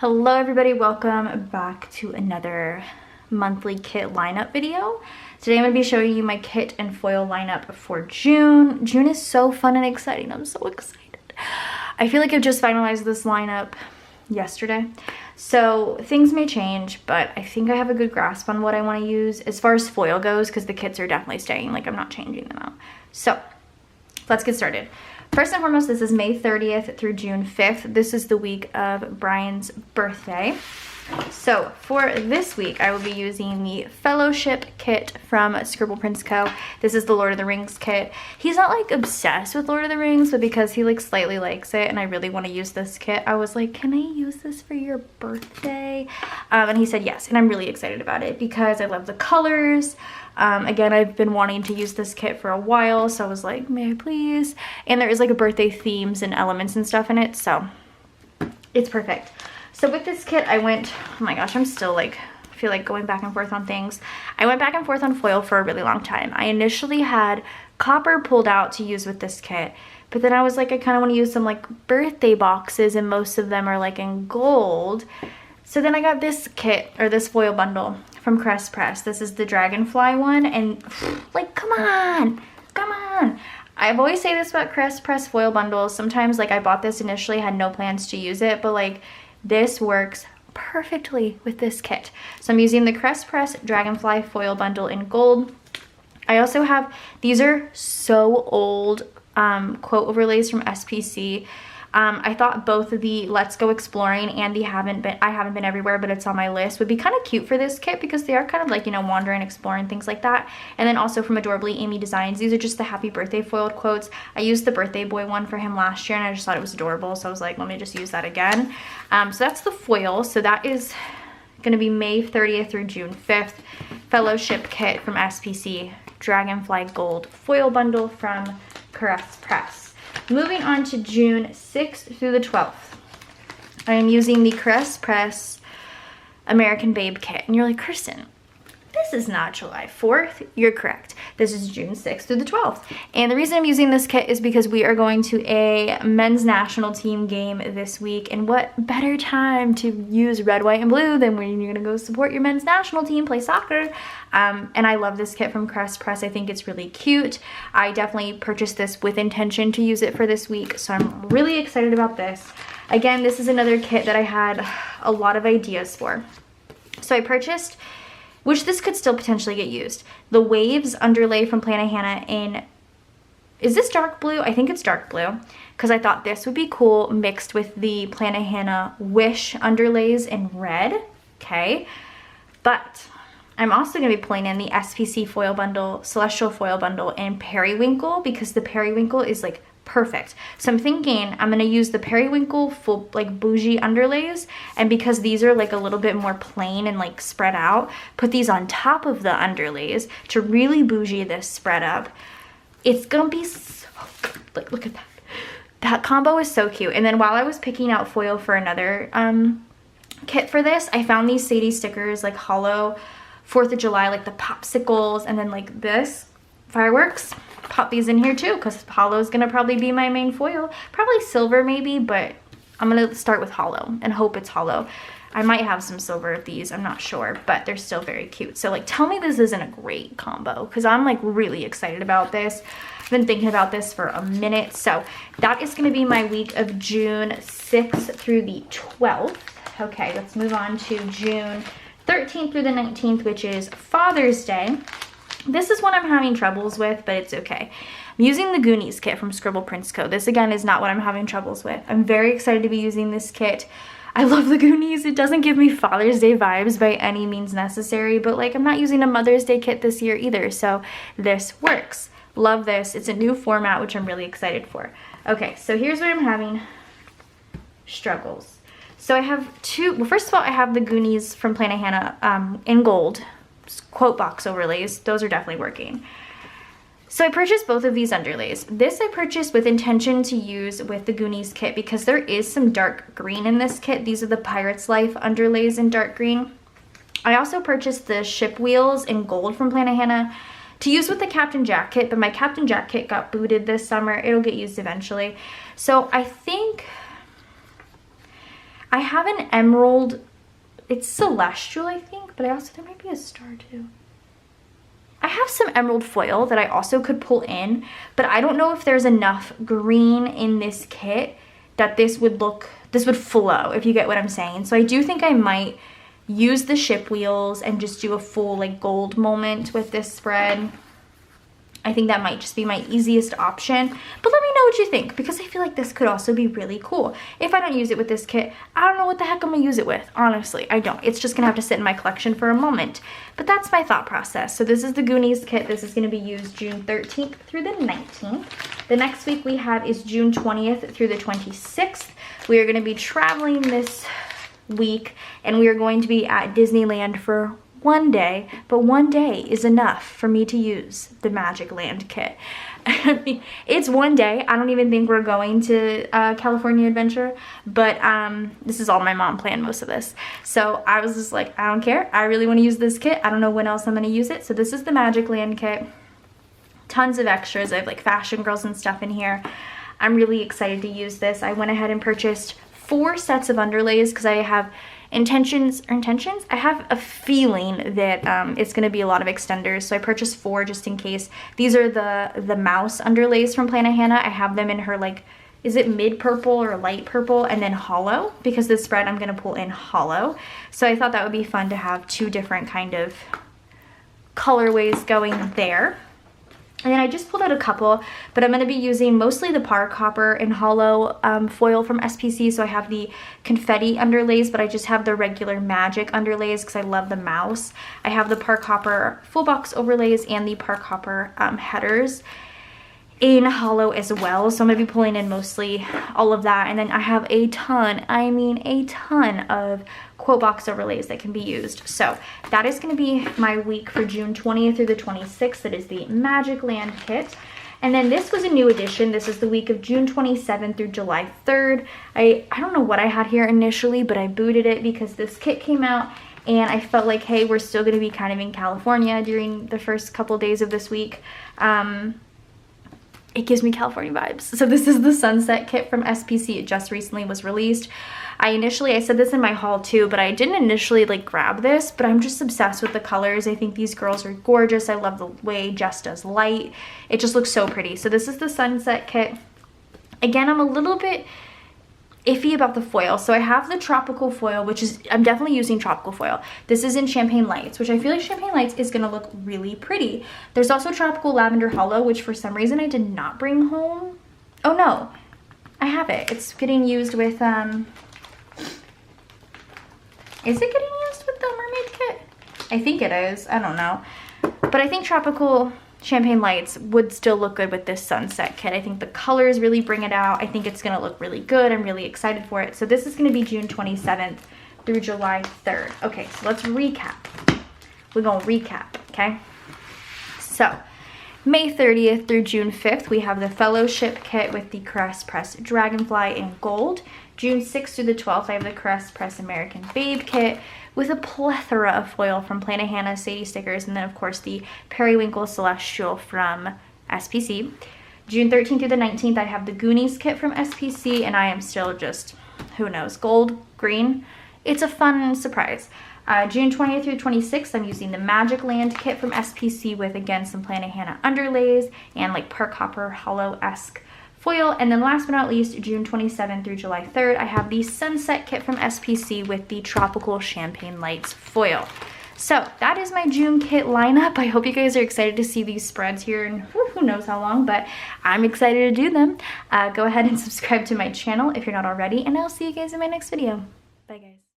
Hello everybody, welcome back to another monthly kit lineup video. Today I'm going to be showing you my kit and foil lineup for June. June is so fun and exciting. I'm so excited. I feel like I've just finalized this lineup yesterday, so things may change, but I think I have a good grasp on what I want to use as far as foil goes, because the kits are definitely staying. Like, I'm not changing them out. So let's get started. First and foremost, this is May 30th through June 5th. This is the week of Brian's birthday. So for this week, I will be using the Fellowship kit from Scribble Prince Co. This is the Lord of the Rings kit. He's not like obsessed with Lord of the Rings, but because he like slightly likes it and I really want to use this kit, I was like, can I use this for your birthday? And he said yes, and I'm really excited about it because I love the colors. Again, I've been wanting to use this kit for a while, so I was like, may I please? And there is like a birthday themes and elements and stuff in it, so it's perfect. So with this kit, I went, oh my gosh, I'm still like, feel like going back and forth on things. I went back and forth on foil for a really long time. I initially had copper pulled out to use with this kit, but then I was like, I kind of want to use some like birthday boxes, and most of them are like in gold. So then I got this kit, or this foil bundle from Crest Press. This is the Dragonfly one, and like, come on. I've always say this about Crest Press foil bundles. Sometimes like I bought this initially, had no plans to use it, but like this works perfectly with this kit. So I'm using the Crest Press Dragonfly foil bundle in gold. I also have, these are so old quote overlays from SPC. I thought both of the Let's Go Exploring and the I Haven't Been Everywhere, but it's on my list, would be kind of cute for this kit because they are kind of like, you know, wandering, exploring, things like that. And then also from Adorably Amy Designs, these are just the happy birthday foiled quotes. I used the birthday boy one for him last year and I just thought it was adorable, so I was like, let me just use that again. So that's the foil. So that is going to be May 30th through June 5th. Fellowship kit from SPC, Dragonfly Gold foil bundle from Crest Press. Moving on to June 6th through the 12th, I am using the Crest Press American Babe kit. And you're like, Kirsten, this is not July 4th. You're correct. This is June 6th through the 12th. And the reason I'm using this kit is because we are going to a men's national team game this week. And what better time to use red, white, and blue than when you're going to go support your men's national team, play soccer. And I love this kit from Crest Press. I think it's really cute. I definitely purchased this with intention to use it for this week. So I'm really excited about this. Again, this is another kit that I had a lot of ideas for. So I purchased, which this could still potentially get used, the Waves underlay from Plannahannah in, is this dark blue? I think it's dark blue, because I thought this would be cool mixed with the Plannahannah Wish underlays in red, okay? But I'm also going to be pulling in the SPC foil bundle, Celestial foil bundle in Periwinkle, because the Periwinkle is like perfect. So I'm thinking I'm going to use the Periwinkle full like bougie underlays, and because these are like a little bit more plain and like spread out, put these on top of the underlays to really bougie this spread up. It's gonna be so good. Like, look at that. That combo is so cute. And then while I was picking out foil for another kit for this, I found these Sadie stickers, like hollow 4th of July, like the popsicles, and then like this fireworks. Pop these in here too, because hollow is gonna probably be my main foil. Probably silver maybe, but I'm gonna start with hollow and hope it's hollow. I might have some silver of these, I'm not sure, but they're still very cute. So like, tell me this isn't a great combo, because I'm like really excited about this. I've been thinking about this for a minute. So that is gonna be my week of June 6th through the 12th. Okay, let's move on to June 13th through the 19th, which is Father's Day. This is one I'm having troubles with, but it's okay. I'm using the Goonies kit from Scribble Prince Co. This again is not what I'm having troubles with. I'm very excited to be using this kit. I love the Goonies. It doesn't give me Father's Day vibes by any means necessary, but like, I'm not using a Mother's Day kit this year either, so this works. Love this. It's a new format, which I'm really excited for. Okay, so here's where I'm having struggles. So I have two, well, first of all, I have the Goonies from Plannahannah in gold, quote box overlays. Those are definitely working. So I purchased both of these underlays. This I purchased with intention to use with the Goonies kit because there is some dark green in this kit. These are the Pirate's Life underlays in dark green. I also purchased the ship wheels in gold from Plannahannah to use with the Captain Jack kit, but my Captain Jack kit got booted this summer. It'll get used eventually. So I think I have an emerald, it's celestial, I think, but there might be a star too. I have some emerald foil that I also could pull in, but I don't know if there's enough green in this kit that this would flow, if you get what I'm saying. So I do think I might use the ship wheels and just do a full like gold moment with this spread. I think that might just be my easiest option, but let me know what you think, because I feel like this could also be really cool. If I don't use it with this kit, I don't know what the heck I'm gonna use it with. Honestly, I don't. It's just gonna have to sit in my collection for a moment, but that's my thought process. So this is the Goonies kit. This is gonna be used June 13th through the 19th. The next week we have is June 20th through the 26th. We are gonna be traveling this week, and we are going to be at Disneyland for one day, but one day is enough for me to use the Magic Land kit. I mean, it's one day. I don't even think we're going to California Adventure, but this is all my mom planned most of this. So I was just like, I don't care. I really want to use this kit. I don't know when else I'm going to use it. So this is the Magic Land kit. Tons of extras. I have like Fashion Girls and stuff in here. I'm really excited to use this. I went ahead and purchased 4 sets of underlays because I have I have a feeling that it's going to be a lot of extenders, so I purchased 4 just in case. These are the mouse underlays from Planet Hannah. I have them in her, like, is it mid purple or light purple, and then hollow, because this spread I'm going to pull in hollow. So I thought that would be fun to have 2 different kind of colorways going there. And then I just pulled out a couple, but I'm going to be using mostly the Park Hopper and hollow foil from SPC. So I have the confetti underlays, but I just have the regular magic underlays because I love the mouse. I have the Park Hopper full box overlays and the Park Hopper headers in hollow as well. So I'm going to be pulling in mostly all of that. And then I have a ton, I mean a ton of quote box overlays that can be used. So that is going to be my week for June 20th through the 26th. That is the Magic Land kit. And then this was a new addition. This is the week of June 27th through July 3rd. I don't know what I had here initially, but I booted it because this kit came out and I felt like, hey, we're still going to be kind of in California during the first couple days of this week. It gives me California vibes. So this is the Sunset kit from SPC. It just recently was released. I said this in my haul too, but I didn't initially like grab this, but I'm just obsessed with the colors. I think these girls are gorgeous. I love the way Jess does light. It just looks so pretty. So this is the Sunset kit. Again, I'm a little bit iffy about the foil. So I have the tropical foil, which is, I'm definitely using tropical foil. This is in Champagne Lights, which I feel like Champagne Lights is gonna look really pretty. There's also Tropical Lavender Hollow, which for some reason I did not bring home. Oh no, I have it. It's getting used with, is it getting used with the Mermaid kit? I think it is, I don't know. But I think Tropical Champagne Lights would still look good with this Sunset kit. I think the colors really bring it out. I think it's gonna look really good. I'm really excited for it. So this is gonna be June 27th through July 3rd. Okay, so let's recap. We're gonna recap, okay? So May 30th through June 5th, we have the Fellowship kit with the Caress Press Dragonfly in gold. June 6th through the 12th, I have the Caress Press American Babe kit with a plethora of foil from Planet Hannah, Sadie stickers, and then of course the Periwinkle Celestial from SPC. June 13th through the 19th, I have the Goonies kit from SPC, and I am still just, who knows, gold, green. It's a fun surprise. June 20th through 26th, I'm using the Magic Land kit from SPC with, again, some Planet Hannah underlays and like Park Hopper hollow-esque foil. And then last but not least, June 27th through July 3rd, I have the Sunset kit from SPC with the Tropical Champagne Lights foil. So that is my June kit lineup. I hope you guys are excited to see these spreads here in who knows how long, but I'm excited to do them. Go ahead and subscribe to my channel if you're not already, and I'll see you guys in my next video. Bye guys.